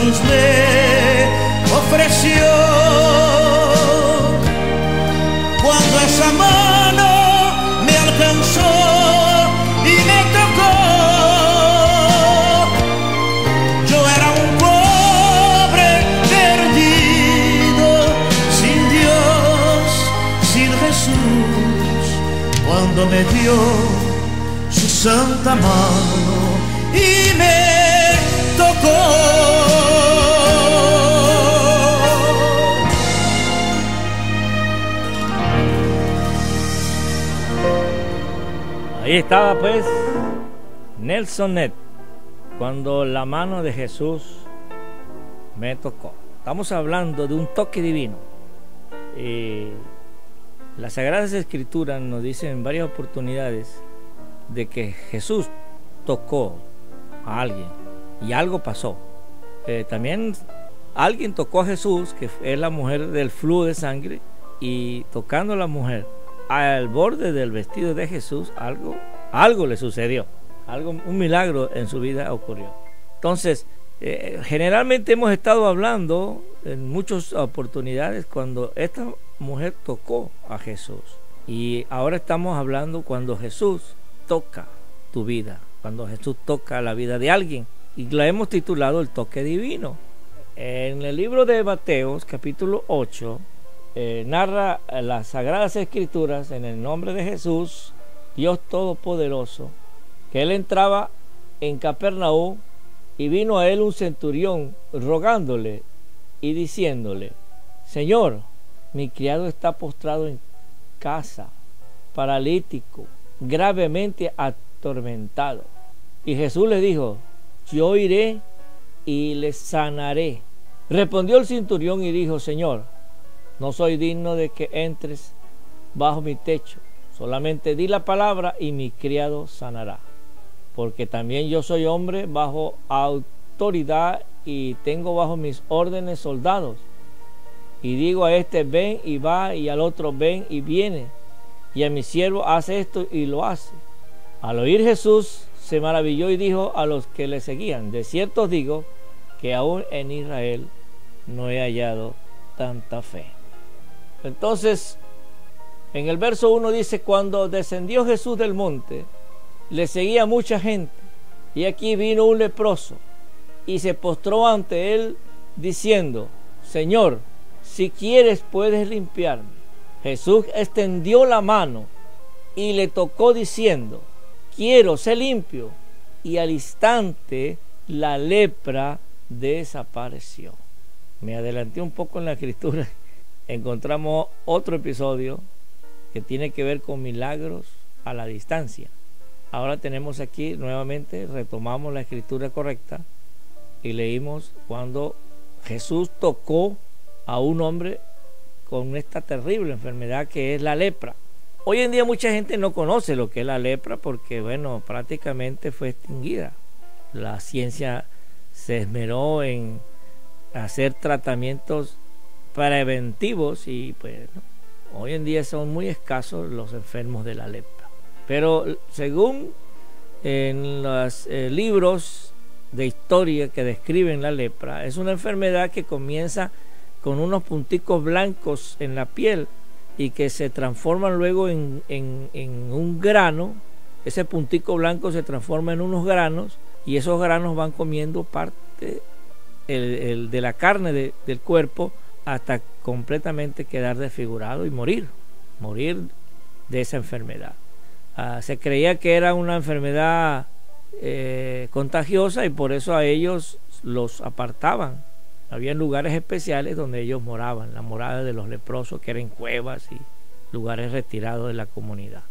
Jesús me ofreció. Cuando esa mano me alcanzó y me tocó, yo era un pobre perdido, sin Dios, sin Jesús. Cuando me dio su santa mano y me tocó. Ahí estaba pues Nelson Ned, cuando la mano de Jesús me tocó. Estamos hablando de un toque divino. Las Sagradas Escrituras nos dicen en varias oportunidades de que Jesús tocó a alguien y algo pasó. También alguien tocó a Jesús, que es la mujer del flujo de sangre, y tocando a la mujer al borde del vestido de Jesús, algo le sucedió, un milagro en su vida ocurrió. Entonces, generalmente hemos estado hablando en muchas oportunidades cuando esta mujer tocó a Jesús, y ahora estamos hablando cuando Jesús toca tu vida, cuando Jesús toca la vida de alguien, y la hemos titulado el toque divino. En el libro de Mateos capítulo 8 narra las Sagradas Escrituras en el nombre de Jesús, Dios Todopoderoso, que él entraba en Capernaum y vino a él un centurión rogándole y diciéndole: Señor, mi criado está postrado en casa, paralítico, gravemente atormentado. Y Jesús le dijo: yo iré y le sanaré. Respondió el centurión y dijo: Señor, no soy digno de que entres bajo mi techo, solamente di la palabra y mi criado sanará. Porque también yo soy hombre bajo autoridad y tengo bajo mis órdenes soldados. Y digo a este: ven y va, y al otro: ven y viene, y a mi siervo: hace esto, y lo hace. Al oír Jesús se maravilló y dijo a los que le seguían: de cierto os digo que aún en Israel no he hallado tanta fe. Entonces, en el verso 1 dice: cuando descendió Jesús del monte, le seguía mucha gente, y aquí vino un leproso, y se postró ante él, diciendo: Señor, si quieres puedes limpiarme. Jesús extendió la mano y le tocó, diciendo: quiero, sé limpio. Y al instante la lepra desapareció. Me adelanté un poco en la escritura. Encontramos otro episodio que tiene que ver con milagros a la distancia. Ahora tenemos aquí nuevamente, retomamos la escritura correcta y leímos cuando Jesús tocó a un hombre con esta terrible enfermedad que es la lepra. Hoy en día mucha gente no conoce lo que es la lepra porque, bueno, prácticamente fue extinguida. La ciencia se esmeró en hacer tratamientos preventivos y pues hoy en día son muy escasos los enfermos de la lepra. Pero según en los libros de historia que describen la lepra, es una enfermedad que comienza con unos punticos blancos en la piel y que se transforman luego en un grano. Ese puntico blanco se transforma en unos granos y esos granos van comiendo parte de la carne del cuerpo hasta completamente quedar desfigurado y morir de esa enfermedad. Se creía que era una enfermedad contagiosa y por eso a ellos los apartaban. Había lugares especiales donde ellos moraban, la morada de los leprosos, que eran cuevas y lugares retirados de la comunidad.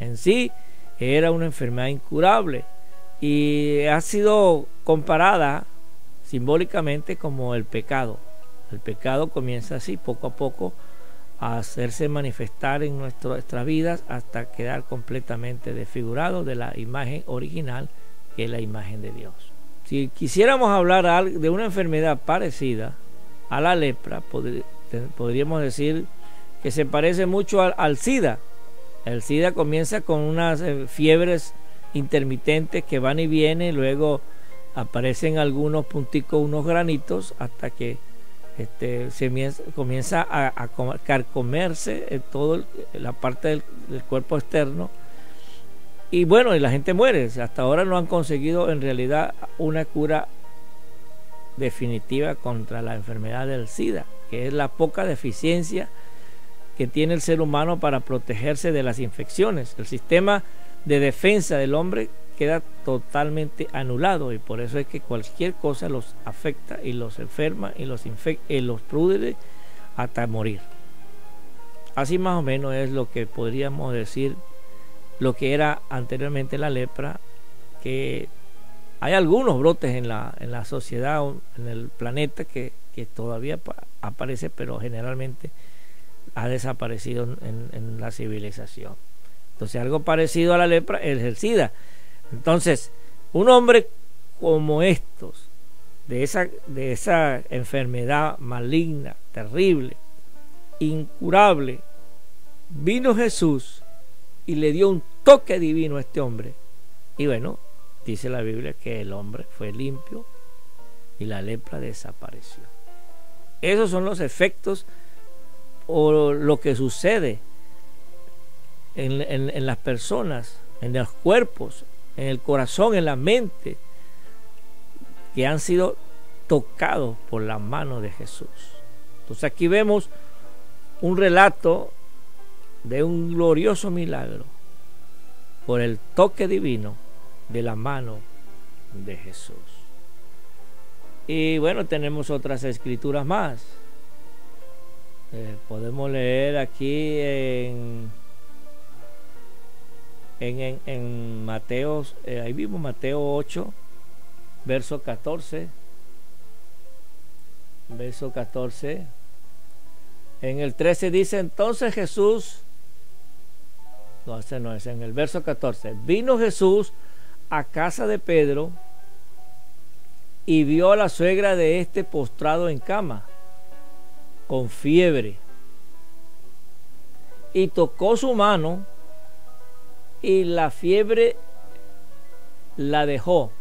En sí era una enfermedad incurable y ha sido comparada simbólicamente como el pecado. El pecado comienza así, poco a poco, a hacerse manifestar en nuestras vidas hasta quedar completamente desfigurado de la imagen original, que es la imagen de Dios. Si quisiéramos hablar de una enfermedad parecida a la lepra, podríamos decir que se parece mucho al SIDA. El SIDA comienza con unas fiebres intermitentes que van y vienen, luego aparecen algunos punticos, unos granitos, hasta que comienza a carcomerse todo la parte del cuerpo externo. Y bueno, y la gente muere. Hasta ahora no han conseguido en realidad una cura definitiva contra la enfermedad del SIDA, que es la poca deficiencia que tiene el ser humano para protegerse de las infecciones. El sistema de defensa del hombre queda totalmente anulado, y por eso es que cualquier cosa los afecta y los enferma y los pudre hasta morir. Así más o menos es lo que podríamos decir lo que era anteriormente la lepra, que hay algunos brotes en la sociedad, en el planeta, que todavía aparece, pero generalmente ha desaparecido en la civilización. Entonces, algo parecido a la lepra es el SIDA. Entonces, un hombre como estos, de esa enfermedad maligna, terrible, incurable, vino Jesús y le dio un toque divino a este hombre. Y bueno, dice la Biblia que el hombre fue limpio y la lepra desapareció. Esos son los efectos o lo que sucede en las personas, en los cuerpos, en el corazón, en la mente, que han sido tocados por la mano de Jesús. Entonces aquí vemos un relato de un glorioso milagro por el toque divino de la mano de Jesús. Y bueno, tenemos otras escrituras más. Podemos leer aquí en Mateo, ahí mismo Mateo 8, verso 14. Verso 14. En el 13 dice: entonces Jesús, no, ese no es, en el verso 14, vino Jesús a casa de Pedro y vio a la suegra de este postrado en cama, con fiebre, y tocó su mano, y la fiebre la dejó,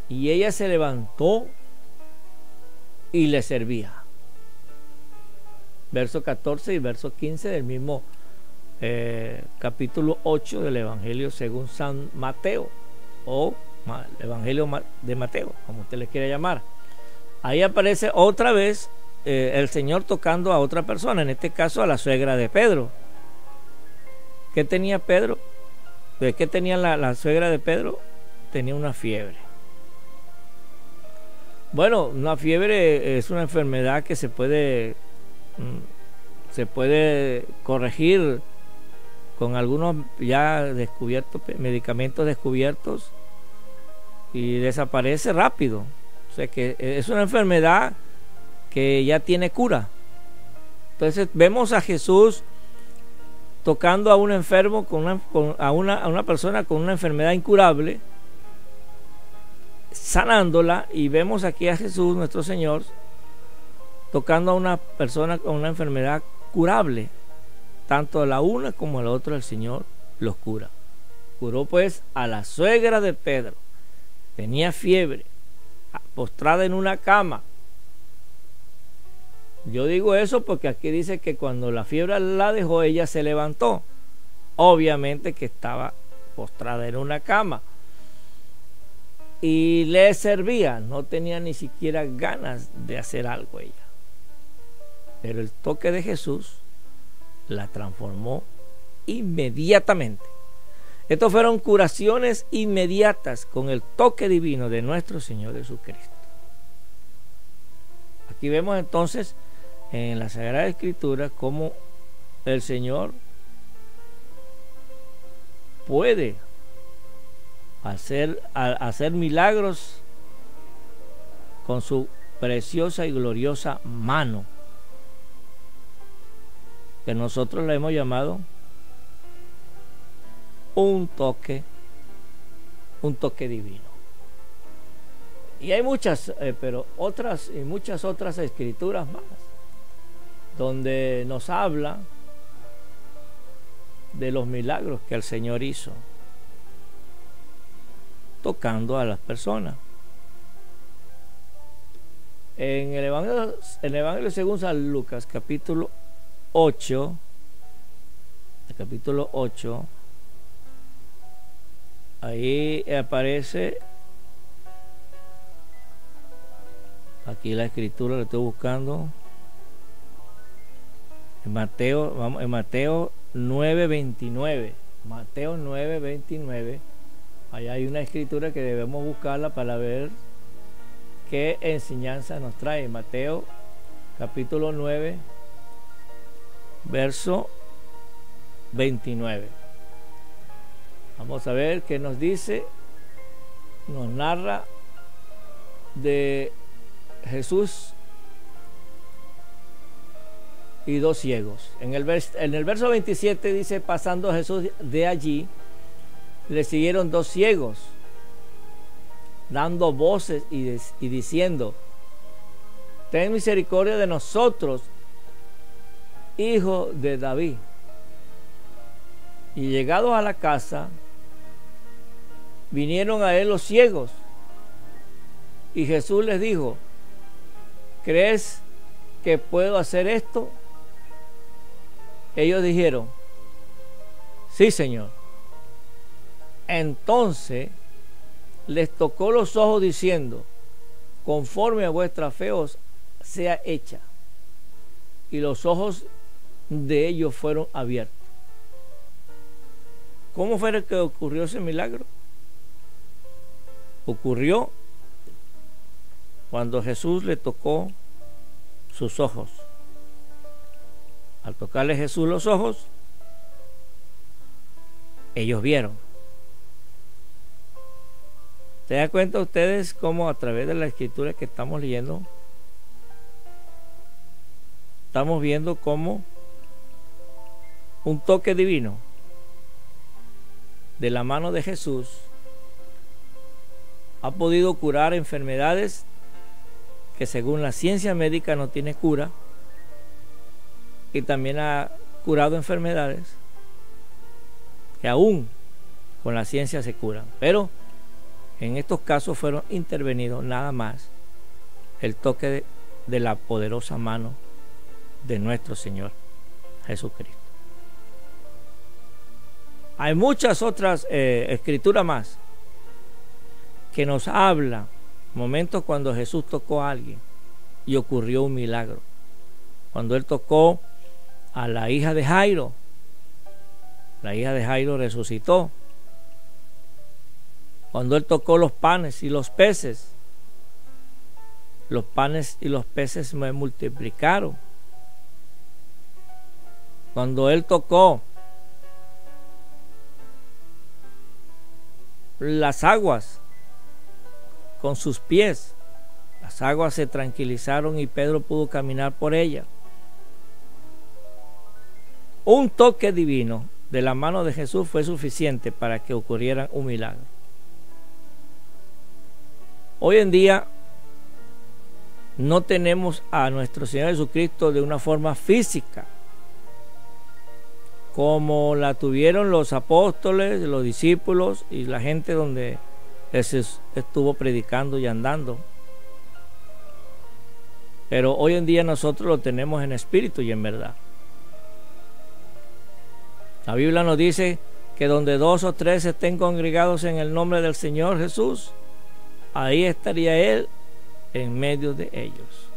y ella se levantó y le servía. Verso 14 y verso 15 del mismo capítulo 8 del Evangelio según San Mateo, o el Evangelio de Mateo, como usted le quiera llamar. Ahí aparece otra vez el Señor tocando a otra persona, en este caso a la suegra de Pedro. ¿Qué tenía Pedro? ¿Qué tenía la suegra de Pedro? Tenía una fiebre. Bueno, una fiebre es una enfermedad que se puede corregir con algunos ya descubiertos, medicamentos descubiertos, y desaparece rápido. O sea que es una enfermedad que ya tiene cura. Entonces vemos a Jesús tocando a un enfermo, a una persona con una enfermedad incurable, sanándola, y vemos aquí a Jesús, nuestro Señor, tocando a una persona con una enfermedad curable. Tanto a la una como a la otra el Señor los cura. Curó pues a la suegra de Pedro. Tenía fiebre, postrada en una cama. Yo digo eso porque aquí dice que cuando la fiebre la dejó, ella se levantó. Obviamente que estaba postrada en una cama. Y le servía, no tenía ni siquiera ganas de hacer algo ella. Pero el toque de Jesús la transformó inmediatamente. Estas fueron curaciones inmediatas con el toque divino de nuestro Señor Jesucristo. Aquí vemos entonces en la Sagrada Escritura cómo el Señor puede hacer milagros con su preciosa y gloriosa mano, que nosotros le hemos llamado un toque divino. Y hay muchas, pero otras y muchas otras escrituras más, donde nos habla de los milagros que el Señor hizo. tocando a las personas. En el Evangelio según San Lucas, capítulo 8, ahí aparece, aquí la escritura la estoy buscando, en Mateo 9:29. Mateo 9:29. Allá hay una escritura que debemos buscarla para ver qué enseñanza nos trae. Mateo capítulo 9, verso 29. Vamos a ver qué nos dice. Nos narra de Jesús y dos ciegos. En el verso 27 dice: pasando Jesús de allí, le siguieron dos ciegos, dando voces y diciendo: ten misericordia de nosotros, hijo de David. Y llegados a la casa, vinieron a él los ciegos, y Jesús les dijo: ¿crees que puedo hacer esto? Ellos dijeron: sí, Señor. Entonces les tocó los ojos diciendo: conforme a vuestra fe os sea hecha. Y los ojos de ellos fueron abiertos. ¿Cómo fue que ocurrió ese milagro? Ocurrió cuando Jesús le tocó sus ojos. Al tocarle Jesús los ojos, ellos vieron. ¿Se dan cuenta ustedes cómo a través de la escritura que estamos leyendo, estamos viendo cómo un toque divino de la mano de Jesús ha podido curar enfermedades que según la ciencia médica no tiene cura, y también ha curado enfermedades que aún con la ciencia se curan, pero en estos casos fueron intervenidos nada más el toque de la poderosa mano de nuestro Señor Jesucristo. Hay muchas otras escrituras más que nos hablan momentos cuando Jesús tocó a alguien y ocurrió un milagro. Cuando él tocó a la hija de Jairo, la hija de Jairo resucitó. Cuando él tocó los panes y los peces se multiplicaron. Cuando él tocó las aguas con sus pies, las aguas se tranquilizaron y Pedro pudo caminar por ellas. Un toque divino de la mano de Jesús fue suficiente para que ocurriera un milagro. Hoy en día no tenemos a nuestro Señor Jesucristo de una forma física como la tuvieron los apóstoles, los discípulos y la gente donde Jesús estuvo predicando y andando. Pero hoy en día nosotros lo tenemos en espíritu y en verdad. La Biblia nos dice que donde 2 o 3 estén congregados en el nombre del Señor Jesús, ahí estaría Él en medio de ellos.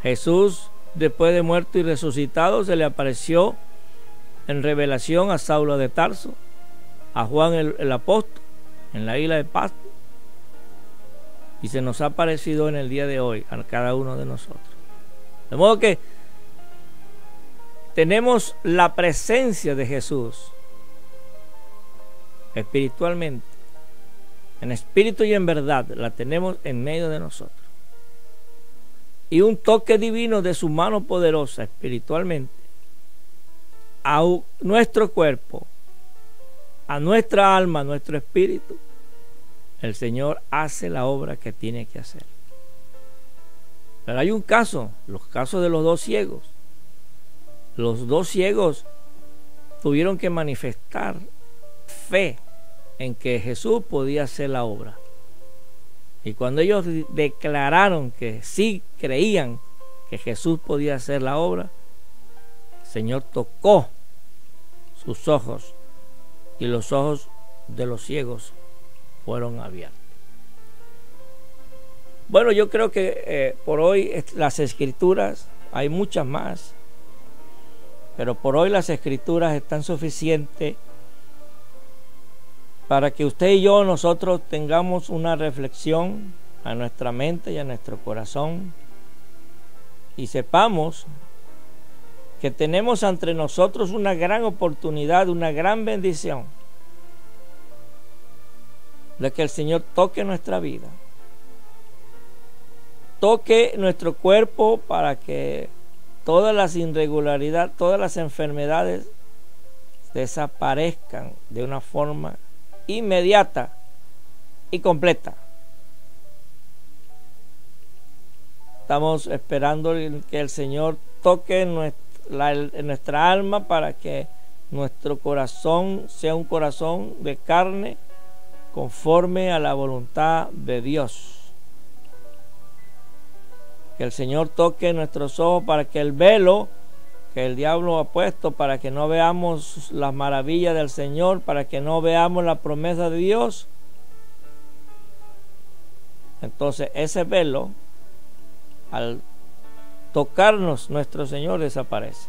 Jesús, después de muerto y resucitado, se le apareció en revelación a Saulo de Tarso, a Juan el apóstol, en la isla de Patmos, y se nos ha aparecido en el día de hoy a cada uno de nosotros. De modo que tenemos la presencia de Jesús espiritualmente, en espíritu y en verdad, la tenemos en medio de nosotros. Y un toque divino de su mano poderosa espiritualmente a nuestro cuerpo, a nuestra alma, a nuestro espíritu, el Señor hace la obra que tiene que hacer. Pero hay un caso, los casos de los dos ciegos. Los dos ciegos tuvieron que manifestar fe en que Jesús podía hacer la obra. Y cuando ellos declararon que sí creían que Jesús podía hacer la obra, el Señor tocó sus ojos y los ojos de los ciegos fueron abiertos. Bueno, yo creo que por hoy las escrituras, hay muchas más, pero por hoy las escrituras están suficientes para que usted y yo, nosotros tengamos una reflexión a nuestra mente y a nuestro corazón y sepamos que tenemos ante nosotros una gran oportunidad, una gran bendición de que el Señor toque nuestra vida, toque nuestro cuerpo para que todas las irregularidades, todas las enfermedades desaparezcan de una forma inmediata y completa. Estamos esperando que el Señor toque nuestra alma para que nuestro corazón sea un corazón de carne conforme a la voluntad de Dios. Que el Señor toque nuestros ojos para que el velo que el diablo ha puesto para que no veamos las maravillas del Señor, para que no veamos la promesa de Dios, entonces ese velo, al tocarnos nuestro Señor, desaparece.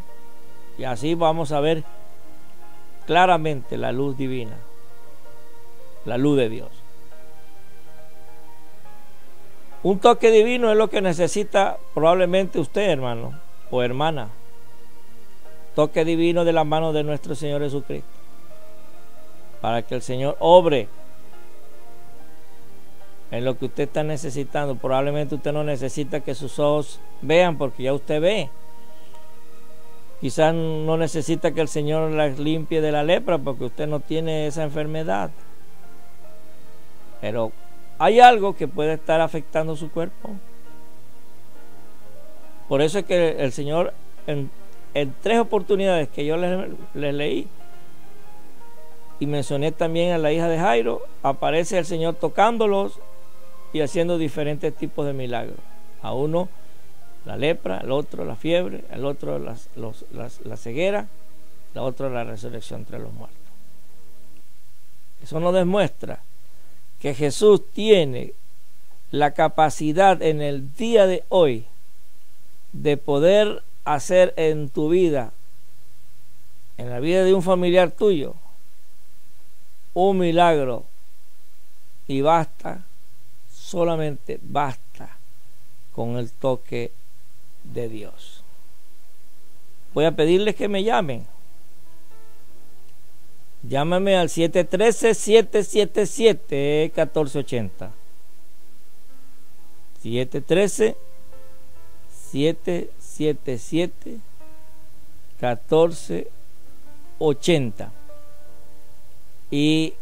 Y así vamos a ver claramente la luz divina, la luz de Dios. Un toque divino es lo que necesita probablemente usted, hermano o hermana. Toque divino de la mano de nuestro Señor Jesucristo, para que el Señor obre en lo que usted está necesitando. Probablemente usted no necesita que sus ojos vean, porque ya usted ve. Quizás no necesita que el Señor las limpie de la lepra, porque usted no tiene esa enfermedad. Pero hay algo que puede estar afectando su cuerpo. Por eso es que el Señor, en 3 oportunidades que yo les leí y mencioné también a la hija de Jairo, aparece el Señor tocándolos y haciendo diferentes tipos de milagros. A uno la lepra, al otro la fiebre, al otro la ceguera, al otro la resurrección entre los muertos. Eso nos demuestra que Jesús tiene la capacidad en el día de hoy de poder hacer en tu vida, en la vida de un familiar tuyo, un milagro. Y basta, solamente basta con el toque de Dios. Voy a pedirles que me llamen. Llámame al 713-777-1480. 713-777-1480. Y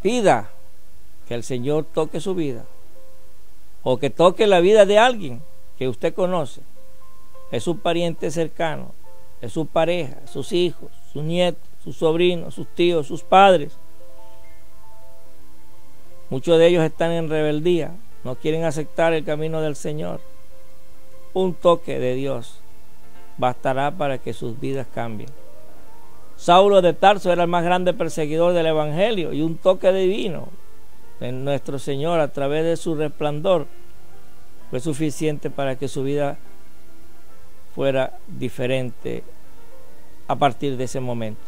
pida que el Señor toque su vida, o que toque la vida de alguien que usted conoce. Es su pariente cercano, es su pareja, sus hijos, sus nietos, sus sobrinos, sus tíos, sus padres. Muchos de ellos están en rebeldía, no quieren aceptar el camino del Señor. Un toque de Dios bastará para que sus vidas cambien. Saulo de Tarso era el más grande perseguidor del Evangelio, y un toque divino de nuestro Señor a través de su resplandor fue suficiente para que su vida fuera diferente a partir de ese momento.